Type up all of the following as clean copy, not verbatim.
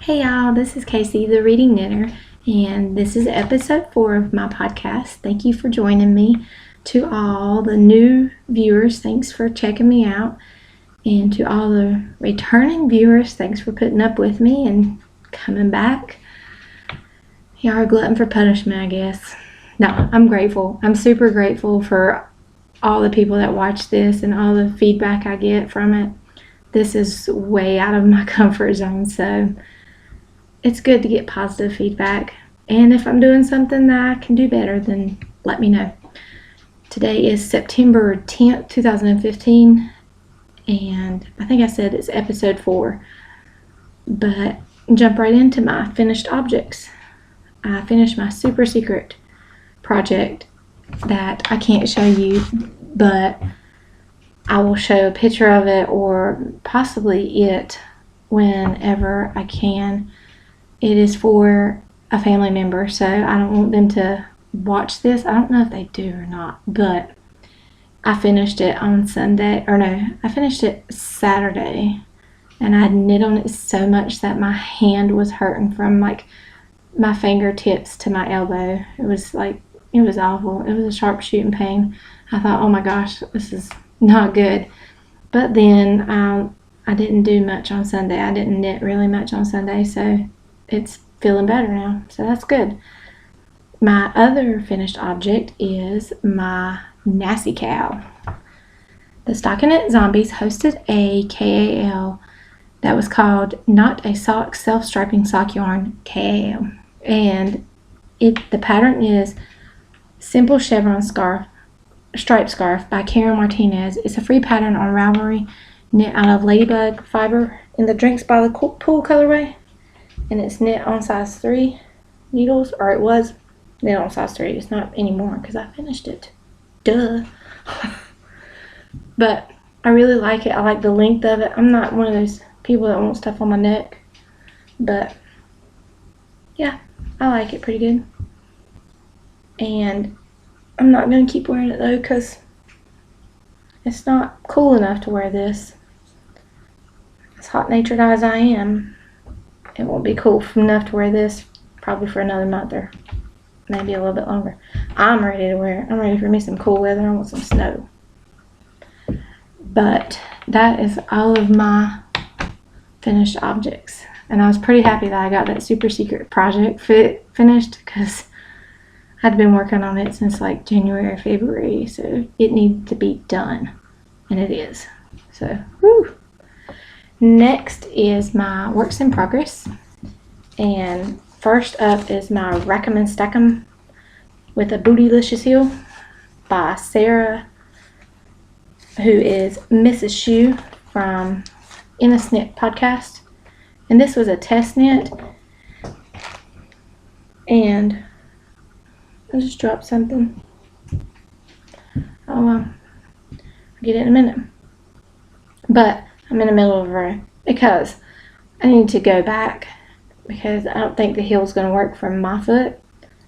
Hey y'all, this is Casey, the Reading Knitter, and this is episode 4 of my podcast. Thank you for joining me. To all the new viewers, thanks for checking me out. And to all the returning viewers, thanks for putting up with me and coming back. Y'all are a glutton for punishment, I guess. No, I'm grateful. I'm super grateful for all the people that watch this and all the feedback I get from it. This is way out of my comfort zone, so it's good to get positive feedback. And if I'm doing something that I can do better, then let me know. Today is September 10th, 2015, and I think I said it's episode 4. But jump right into my finished objects. I finished my super secret project that I can't show you, but I will show a picture of it or possibly it whenever I can. It is for a family member, so I don't want them to watch this. I don't know if they do or not, but I finished it on Sunday, or no, I finished it Saturday, and I had knit on it so much that my hand was hurting from like my fingertips to my elbow. It was awful. It was a sharp shooting pain. I thought, oh my gosh, this is not good. But then I didn't do much on Sunday. I didn't knit really much on Sunday, so it's feeling better now, so that's good. My other finished object is my Nasty Cow. The Stockinette Zombies hosted a KAL that was called Not a Sock Self-Striping Sock Yarn KAL, and the pattern is Simple Chevron Stripe Scarf by Karen Martinez. It's a free pattern on Ravelry, knit out of ladybug fiber in the Drinks by the Pool colorway. And it's knit on size 3 needles, or it was knit on size 3. It's not anymore because I finished it. Duh. But I really like it. I like the length of it. I'm not one of those people that want stuff on my neck, but yeah, I like it pretty good. And I'm not going to keep wearing it though because it's not cool enough to wear this. As hot-natured as I am, it won't be cool enough to wear this probably for another month or maybe a little bit longer. I'm ready to wear it. I'm ready for me some cool weather. I want some snow. But that is all of my finished objects. And I was pretty happy that I got that super secret project finished because I'd been working on it since like January or February. So it needed to be done. And it is. So, whew. Next is my works in progress, and first up is my Rack 'em and Stack 'em with a Bootylicious Heel by Sarah, who is Mrs. Shoe from In a Snip podcast. And this was a test knit, and I just dropped something. Oh well, I'll get it in a minute. But I'm in the middle of her because I need to go back because I don't think the heel's going to work for my foot.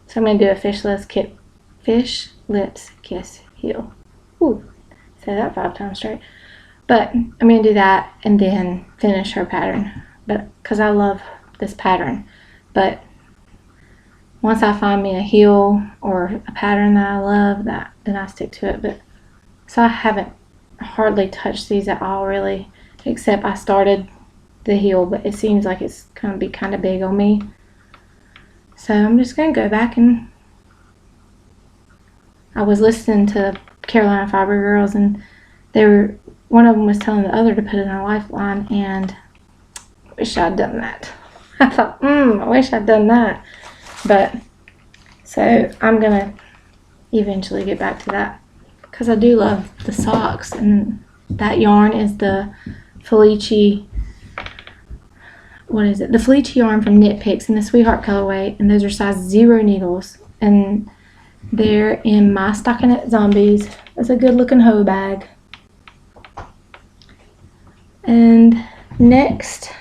So I'm going to do a fish lips kiss heel. Ooh, say that 5 times straight. But I'm going to do that and then finish her pattern. But because I love this pattern. But once I find me a heel or a pattern that I love, then I stick to it. But so I haven't hardly touched these at all really. Except I started the heel, but it seems like it's going to be kind of big on me. So I'm just going to go back, and I was listening to Carolina Fiber Girls, and one of them was telling the other to put it on a lifeline, and I wish I'd done that. I thought, I wish I'd done that. But, so I'm going to eventually get back to that, because I do love the socks, and that yarn is the Felici, the Felici yarn from Knit Picks in the Sweetheart colorway, and those are size 0 needles, and they're in my Stockinette Zombies. It's a good looking hoe bag. And next,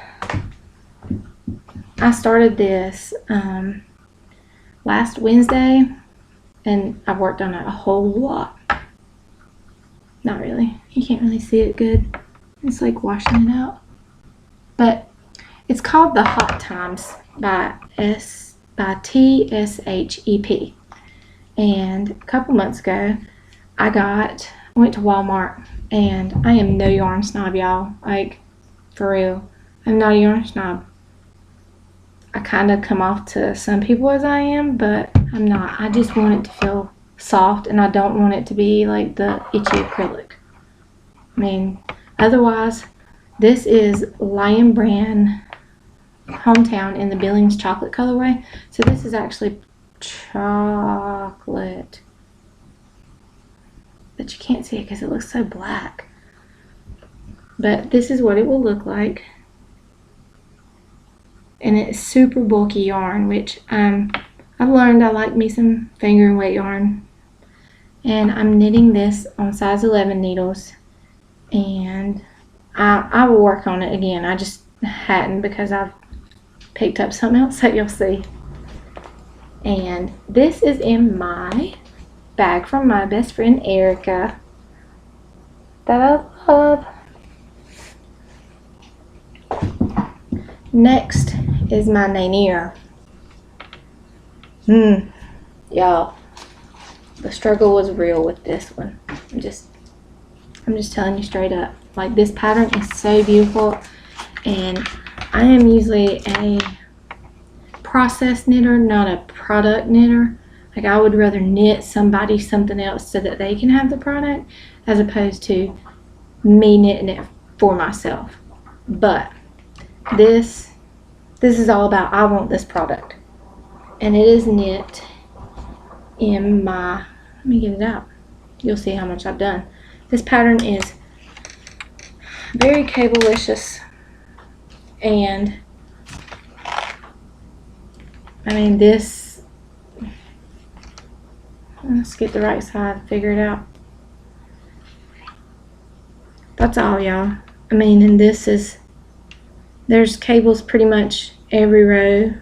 I started this last Wednesday, and I've worked on it a whole lot. Not really. You can't really see it good. It's like washing it out. But It's called The Hot Times by TSHEP. And a couple months ago, I went to Walmart, and I am no yarn snob, y'all. Like, for real. I'm not a yarn snob. I kind of come off to some people as I am, but I'm not. I just want it to feel soft, and I don't want it to be like the itchy acrylic. I mean, otherwise, this is Lion Brand Hometown in the Billings chocolate colorway. So this is actually chocolate, but you can't see it because it looks so black. But this is what it will look like. And it's super bulky yarn, which I've learned I like me some finger and weight yarn. And I'm knitting this on size 11 needles, and I will work on it again. I just hadn't because I've picked up something else that you'll see. And this is in my bag from my best friend Erica that I love. Next is my Nainier. Y'all, the struggle was real with this one. I'm just telling you straight up. Like, this pattern is so beautiful, and I am usually a process knitter, not a product knitter. Like, I would rather knit somebody something else so that they can have the product, as opposed to me knitting it for myself. But this is all about, I want this product, and it is knit in my, let me get it out. You'll see how much I've done. This pattern is very cablelicious, and I mean, this, let's get the right side, figure it out. That's all, y'all. I mean, and this is, there's cables pretty much every row,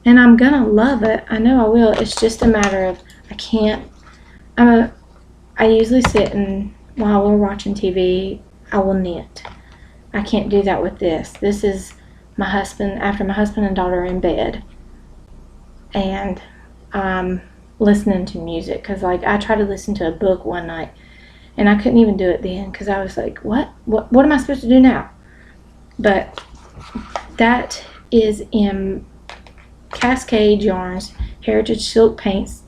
and I'm gonna love it. I know I will. It's just a matter of, I usually sit and while we're watching TV, I will knit. I can't do that with this. This is my husband, after my husband and daughter are in bed, and I'm listening to music, because like, I tried to listen to a book one night and I couldn't even do it then, because I was like, what am I supposed to do now? But that is in Cascade Yarns Heritage Silk Paints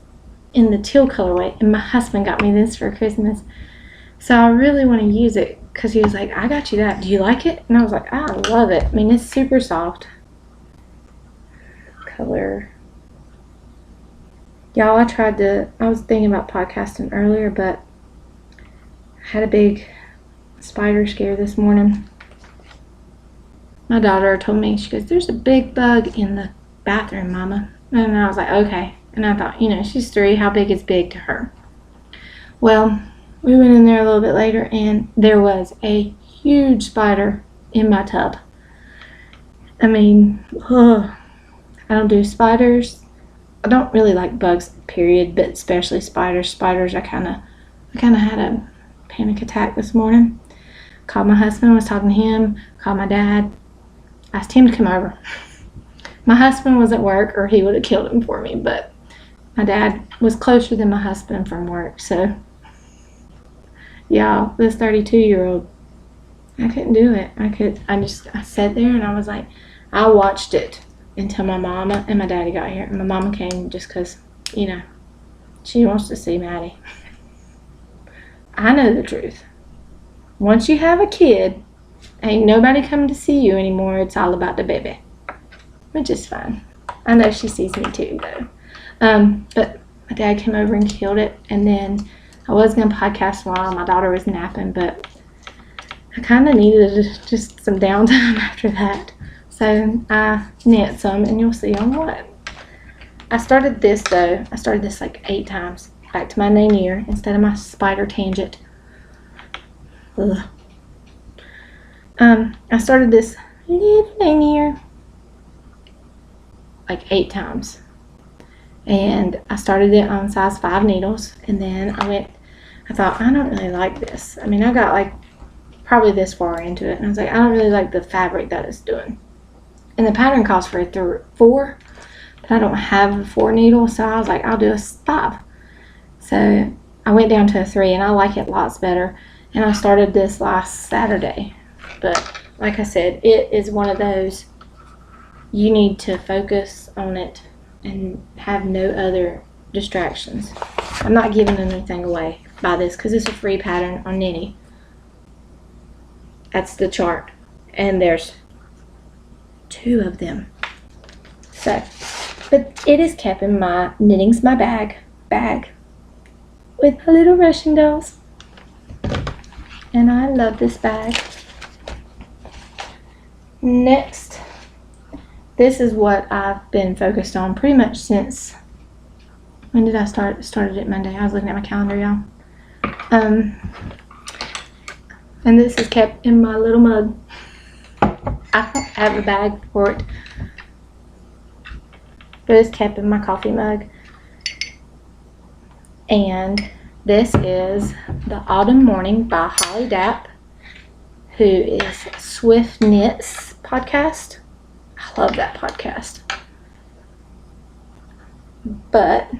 in the teal colorway, and my husband got me this for Christmas, so I really want to use it, because he was like, I got you that, do you like it? And I was like, I love it. I mean, it's super soft. Color. Y'all, I was thinking about podcasting earlier, but I had a big spider scare this morning. My daughter told me, she goes, there's a big bug in the bathroom, Mama. And I was like, okay. And I thought, she's 3, how big is big to her? Well, we went in there a little bit later, and there was a huge spider in my tub. I mean, I don't do spiders. I don't really like bugs, period, but especially spiders. Spiders, I kind of had a panic attack this morning. Called my husband, was talking to him, called my dad, asked him to come over. My husband was at work, or he would have killed him for me, but my dad was closer than my husband from work, so yeah, this 32-year-old, I couldn't do it. I sat there and I was like, I watched it until my mama and my daddy got here. And my mama came just because, she wants to see Maddie. I know the truth. Once you have a kid, ain't nobody coming to see you anymore. It's all about the baby, which is fine. I know she sees me too, though. But my dad came over and killed it, and then I was going to podcast while my daughter was napping, but I kind of needed just some downtime after that. So I knit some, and you'll see on what. I started this, though. I started this like 8 times. Back to my Nainier instead of my spider tangent. Ugh. I started this little Nainier like 8 times. And I started it on size 5 needles, and then I thought, I don't really like this. I mean, I got like probably this far into it, and I was like, I don't really like the fabric that it's doing. And the pattern calls for a 4, but I don't have a 4 needle, so I was like, I'll do a 5. So I went down to a 3, and I like it lots better. And I started this last Saturday. But like I said, it is one of those, you need to focus on it and have no other distractions. I'm not giving anything away by this because it's a free pattern on Nitty. That's the chart. And there's 2 of them. So, but it is kept in my Knitting's My bag with my little Russian dolls. And I love this bag. Next, this is what I've been focused on pretty much since, when did I start? Started it Monday. I was looking at my calendar, y'all. And this is kept in my little mug. I don't have a bag for it, but it's kept in my coffee mug. And this is The Autumn Morning by Holly Dapp, who is Swift Knits podcast. I love that podcast. But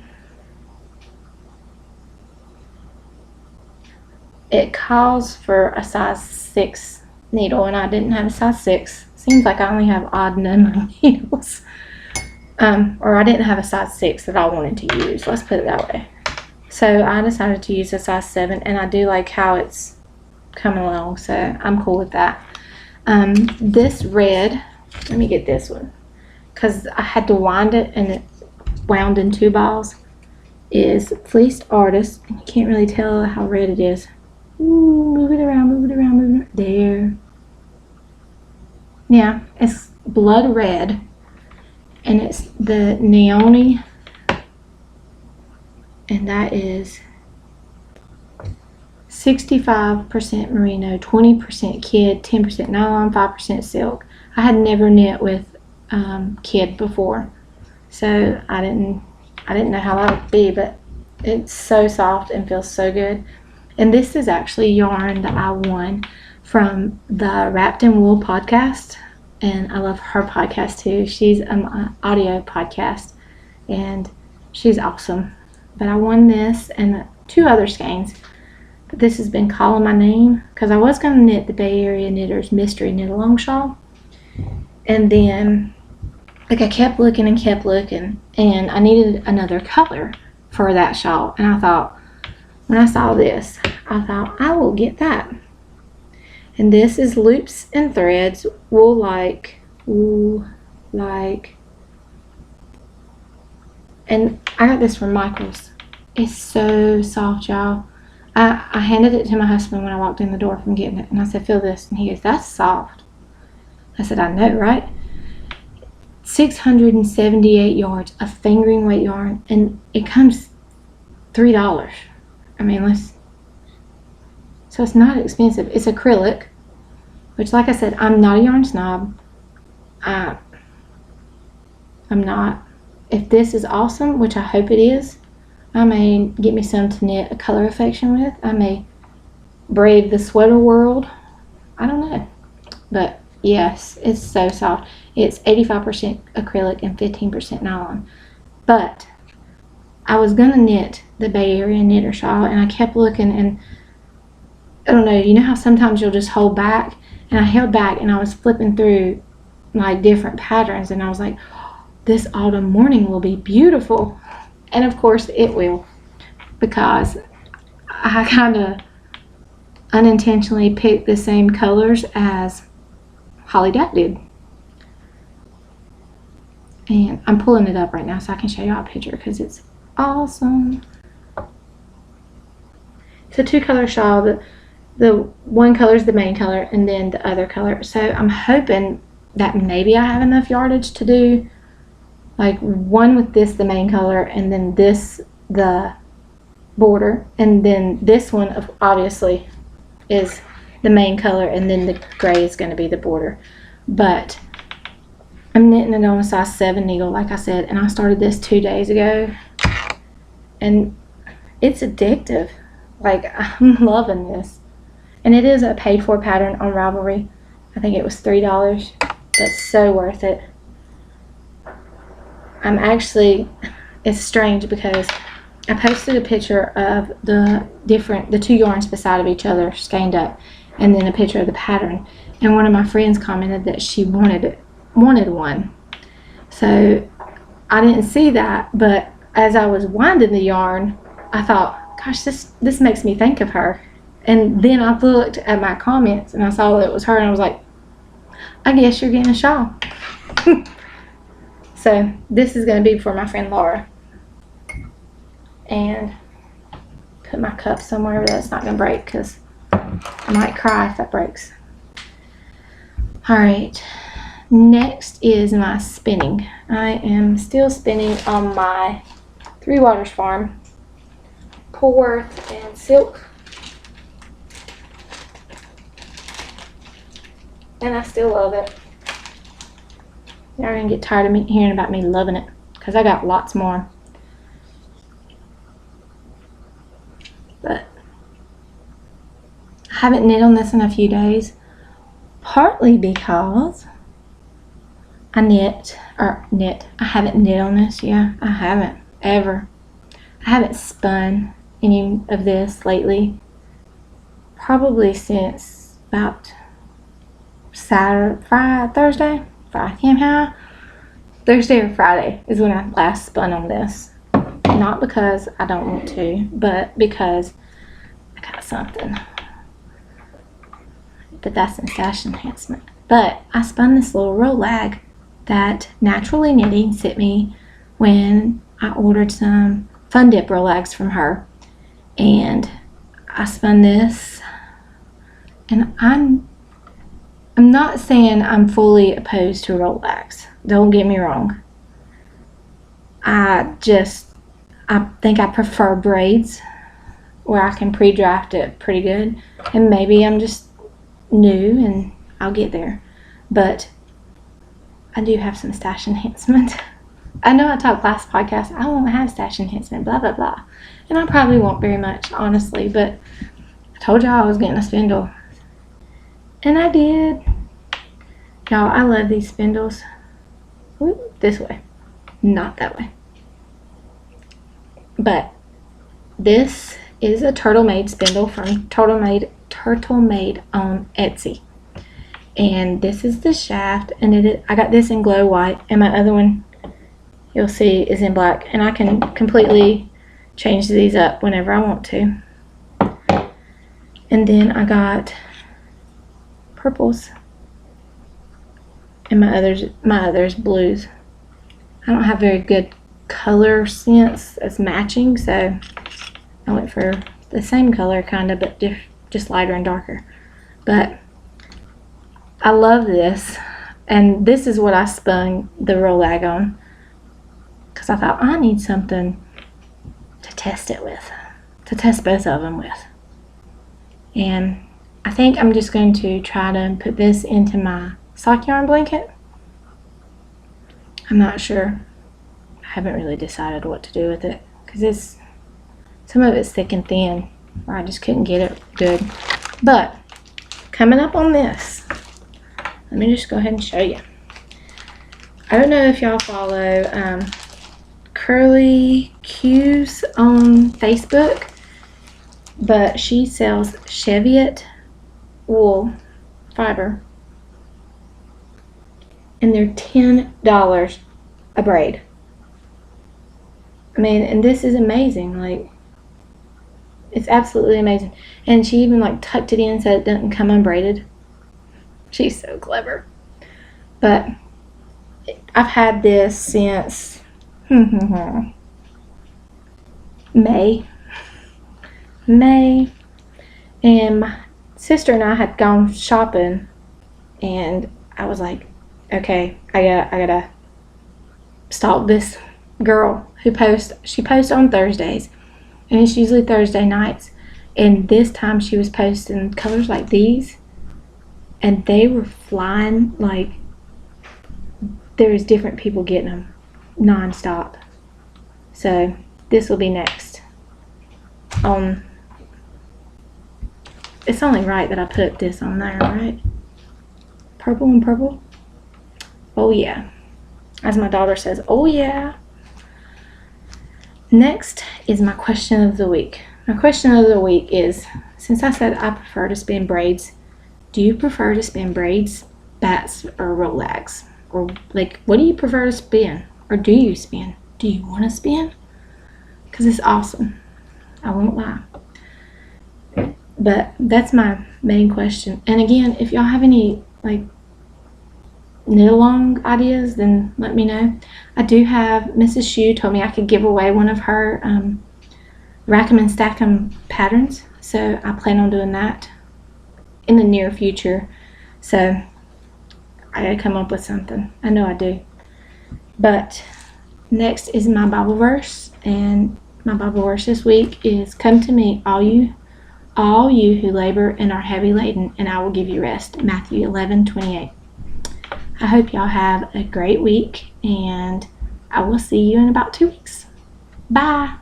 it calls for a size 6 needle, and I didn't have a size 6. Seems like I only have odd number of needles. Or I didn't have a size 6 that I wanted to use. Let's put it that way. So I decided to use a size 7, and I do like how it's coming along, so I'm cool with that. This red, let me get this one, because I had to wind it, and it wound in 2 balls, is Fleeced Artist. You can't really tell how red it is. Ooh, move it around, move it around, move it around. There. Yeah, it's blood red, and it's the Neoni, and that is 65% merino, 20% kid, 10% nylon, 5% silk. I had never knit with kid before, so I didn't know how that would be, but it's so soft and feels so good. And this is actually yarn that I won from the Wrapped in Wool podcast, and I love her podcast too. She's an audio podcast, and she's awesome. But I won this and 2 other skeins. But this has been calling my name, because I was going to knit the Bay Area Knitters Mystery Knit Along shawl. And then, like, I kept looking, and I needed another color for that shawl. And I thought, when I saw this, I thought, I will get that. And this is Loops and Threads Wool Like. And I got this from Michael's. It's so soft, y'all. I handed it to my husband when I walked in the door from getting it, and I said, feel this. And he goes, that's soft. I said, I know, right? 678 yards of fingering weight yarn, and it comes $3. I mean, so it's not expensive. It's acrylic, which, like I said, I'm not a yarn snob. I'm not. If this is awesome, which I hope it is, I may get me some to knit a color affection with. I may brave the sweater world. I don't know. But yes, it's so soft. It's 85% acrylic and 15% nylon. But I was going to knit the Bay Area Knitter shawl, and I kept looking, and I don't know, you know how sometimes you'll just hold back? And I held back, and I was flipping through like different patterns, and I was like, this autumn morning will be beautiful. And of course it will, because I kind of unintentionally picked the same colors as Holly Dapp did. And I'm pulling it up right now so I can show you a picture, because it's awesome. It's a 2-color shawl. The one color is the main color, and then the other color. So I'm hoping that maybe I have enough yardage to do like one with this, the main color, and then this, the border, and then this one obviously is the main color, and then the gray is going to be the border. But I'm knitting it on a size 7 needle, like I said, and I started this 2 days ago, and it's addictive. Like, I'm loving this. And it is a paid for pattern on Ravelry. I think it was $3. but so worth it. It's strange because I posted a picture of the 2 yarns beside of each other skeined up, and then a picture of the pattern, and one of my friends commented that she wanted one. So I didn't see that, but as I was winding the yarn, I thought, gosh, this makes me think of her. And then I looked at my comments and I saw that it was her, and I was like, I guess you're getting a shawl. So this is going to be for my friend Laura. And put my cup somewhere where that's not going to break, because I might cry if that breaks. Alright, next is my spinning. I am still spinning on my Three Waters Farm Pullworth and Silk. And I still love it. Y'all are going to get tired of me hearing about me loving it, because I got lots more. But I haven't knit on this in a few days, partly because I haven't knit on this. Yeah, I haven't ever. I haven't spun any of this lately, probably since about Thursday or Friday is when I last spun on this. Not because I don't want to, but because I got something. But that's in stash enhancement. But I spun this little roll lag that Naturally Knitting sent me when I ordered some Fun Dip roll lags from her. And I spun this, and I'm not saying I'm fully opposed to roll lags. Don't get me wrong. I think I prefer braids where I can pre-draft it pretty good. And maybe I'm just new and I'll get there. But I do have some stash enhancement. I know I talked last podcast, I won't have stash enhancement, blah, blah, blah. And I probably won't very much, honestly. But I told y'all I was getting a spindle. And I did. Y'all, I love these spindles. Ooh, this way, not that way. But this is a Turtle Made spindle from Turtle Made on Etsy. And this is the shaft, and I got this in glow white, and my other one, you'll see, is in black. And I can completely change these up whenever I want to. And then I got purples, and my others blues. I don't have very good color sense as matching, so I went for the same color kind of, but just lighter and darker. But I love this, and this is what I spun the roll lag on, because I thought I need something to test it with, to test both of them with. And I think I'm just going to try to put this into my sock yarn blanket. I'm not sure. I haven't really decided what to do with it, because some of it's thick and thin, or I just couldn't get it good. But coming up on this, let me just go ahead and show you. I don't know if y'all follow Curly Q's on Facebook, but she sells Cheviot wool fiber, and they're $10 a braid. I mean, and this is amazing. Like, it's absolutely amazing. And she even like tucked it in so it doesn't come unbraided. She's so clever. But I've had this since May. And my sister and I had gone shopping, and I was like, okay, I gotta stalk this girl who she posts on Thursdays, and it's usually Thursday nights. And this time she was posting colors like these, and they were flying. Like, there's different people getting them non-stop. So this will be next. It's only right that I put this on there, right? Purple and purple. Oh yeah. As my daughter says, oh yeah. Next is my question of the week. My question of the week is, since I said I prefer to spin braids, do you prefer to spin braids, bats, or Rolex? Or like, what do you prefer to spin? Or do you spin? Do you want to spin? Because it's awesome. I won't lie. But that's my main question. And again, if y'all have any like knit along ideas, then let me know. I do have Mrs. Shu told me I could give away one of her rack 'em and stack 'em patterns, so I plan on doing that in the near future. So I gotta come up with something. I know I do. But next is my Bible verse, and my Bible verse this week is, "Come to me, all you who labor and are heavy laden, and I will give you rest." Matthew 11:28. I hope y'all have a great week, and I will see you in about 2 weeks. Bye.